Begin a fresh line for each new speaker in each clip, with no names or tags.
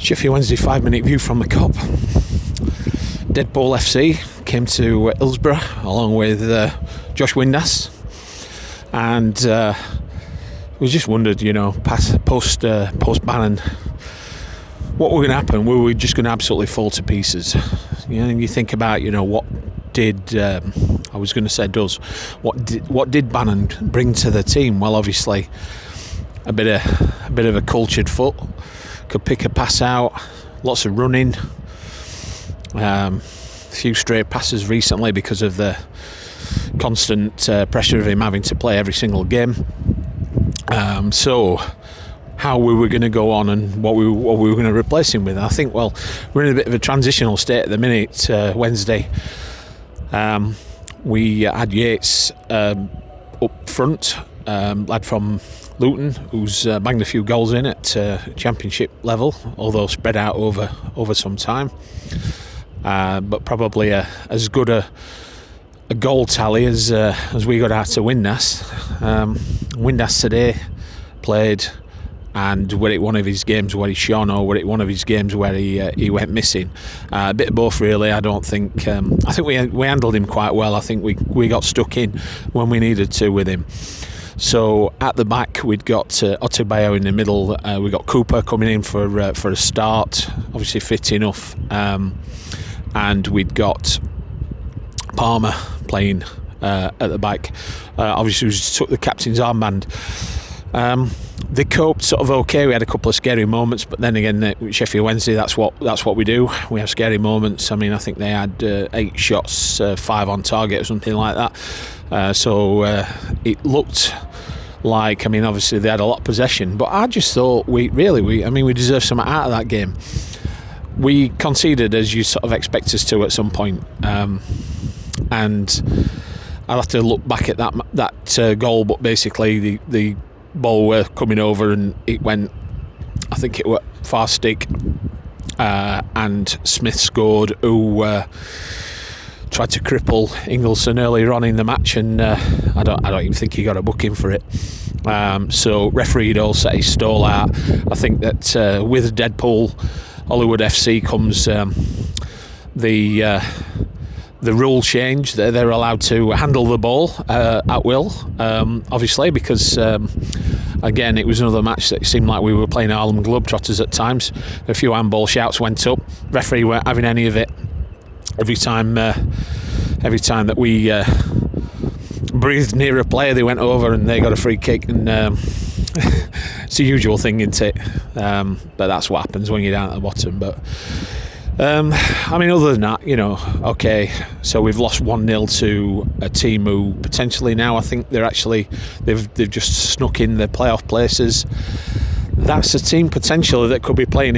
Sheffield Wednesday 5-minute view from the Cop. Deadpool FC came to Hillsborough along with Josh Windass, and we just wondered, post Bannan, what were going to happen. Were we just going to absolutely fall to pieces? And you think about, what did what did Bannan bring to the team? Well, obviously, a bit of a cultured foot. Could pick a pass out, lots of running, a few stray passes recently because of the constant pressure of him having to play every single game. So how we were going to go on and what we were going to replace him with. I think, well, we're in a bit of a transitional state at the minute. Wednesday, we had Yates up front, lad from Luton, who's banged a few goals in at championship level, although spread out over some time. But probably as good a goal tally as we got out to Windass. Windass today played, and were it one of his games where he shone, or were it one of his games where he went missing? A bit of both, really. I don't think. I think we handled him quite well. I think we got stuck in when we needed to with him. So at the back we'd got Otebayo in the middle. We got Cooper coming in for a start, obviously fit enough, and we'd got Palmer playing at the back. Obviously, we just took the captain's armband. They coped sort of okay. We had a couple of scary moments, but then again, Sheffield Wednesday, that's what we do. We have scary moments. I mean, I think they had 8 shots, 5 on target or something like that. So it looked like, I mean, obviously they had a lot of possession, but I just thought we deserved something out of that game. We conceded, as you sort of expect us to at some point, and I'll have to look back at that goal, but basically the ball were coming over and it went, I think it went far stick, and Smith scored, who tried to cripple Ingleson earlier on in the match, and I don't even think he got a booking for it. So referee all set his stall out. I think that with Deadpool Hollywood FC comes the rule change. They're allowed to handle the ball at will, obviously, because again, it was another match that seemed like we were playing Harlem Globetrotters at times. A few handball shouts went up. Referee weren't having any of it. Every time that we breathed near a player, they went over and they got a free kick, and it's the usual thing, isn't it? But that's what happens when you're down at the bottom. But I mean, other than that, okay, so we've lost 1-0 to a team who potentially now, I think they've just snuck in the playoff places. That's a team potentially that could be playing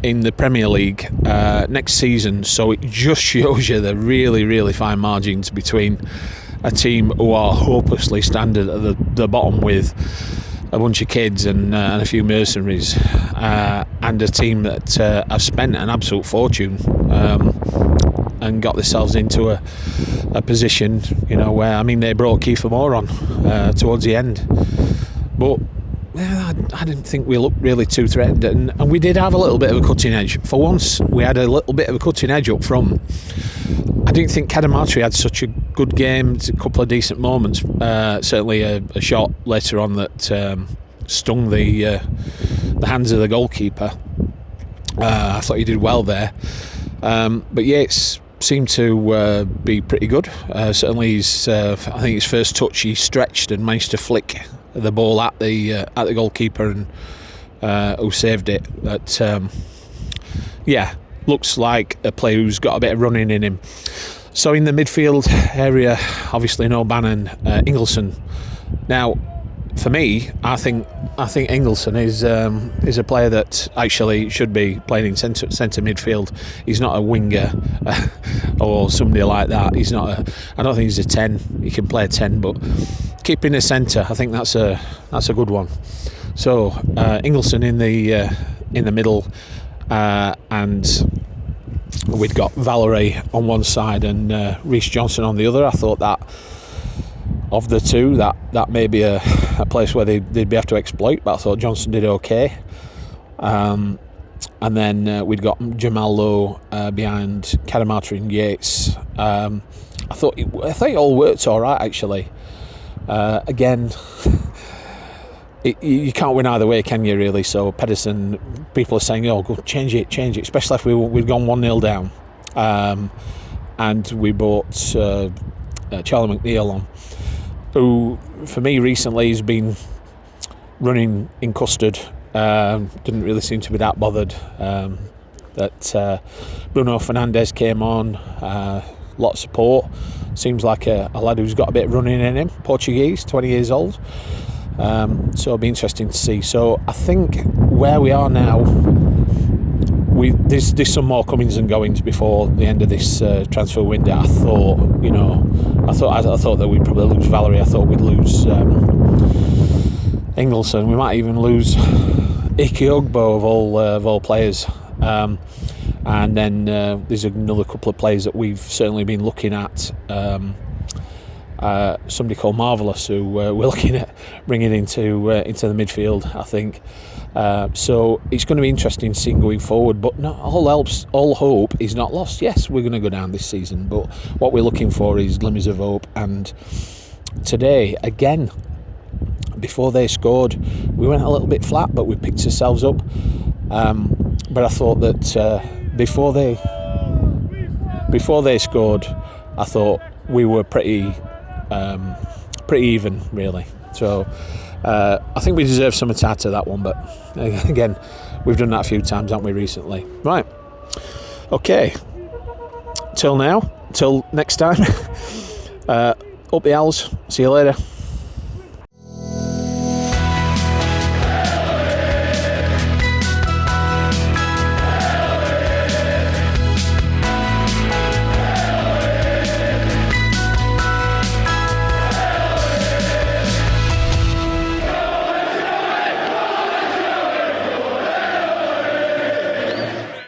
in the Premier League next season. So it just shows you the really, really fine margins between a team who are hopelessly standard at the bottom with a bunch of kids and a few mercenaries, and a team that have spent an absolute fortune and got themselves into a position, where, I mean, they brought Kiefer Moore on towards the end, but I didn't think we looked really too threatened, and we did have a little bit of a cutting edge. For once, we had a little bit of a cutting edge up front. I didn't think Kadamatri had such a good game. It's a couple of decent moments. Certainly a shot later on that stung the hands of the goalkeeper. I thought he did well there. But Yates seemed to be pretty good. Certainly, I think his first touch, he stretched and managed to flick the ball at the goalkeeper, and who saved it. But looks like a player who's got a bit of running in him. So in the midfield area, obviously no Bannan, Ingleson. Now, for me, I think Ingleson is a player that actually should be playing in centre midfield. He's not a winger or somebody like that. I don't think he's a 10. He can play a 10, but keeping the centre, I think that's a good one. So Ingleson in the middle, and we'd got Valerie on one side and Reece Johnson on the other. I thought that of the two, that may be a place where they'd be able to exploit, but I thought Johnson did okay. And then we'd got Jamal Lowe behind Karamata and Yates. I thought it all worked all right, actually. Again, you can't win either way, can you, really? So Pedersen, people are saying, oh, go change it, especially if we'd gone 1-0 down. And we brought Charlie McNeil on, who, for me, recently has been running in custard. Didn't really seem to be that bothered. That Bruno Fernandes came on, lot of support. Seems like a lad who's got a bit of running in him. Portuguese, 20 years old. So it'll be interesting to see. So I think where we are now, there's some more comings and goings before the end of this transfer window. I thought that we'd probably lose Valerie. I thought we'd lose Ingleson. We might even lose Ike Ugbo of all players. And then there's another couple of players that we've certainly been looking at. Somebody called Marvellous, who we're looking at bringing into the midfield, I think. So it's going to be interesting seeing going forward. But not all hope is not lost. Yes, we're going to go down this season, but what we're looking for is glimmers of hope. And today, again, before they scored, we went a little bit flat, but we picked ourselves up. But I thought that before they scored, I thought we were pretty even, really. So I think we deserve some attack to that one, but again, we've done that a few times, haven't we, recently? Right. Okay. Till next time. Up the Owls. See you later.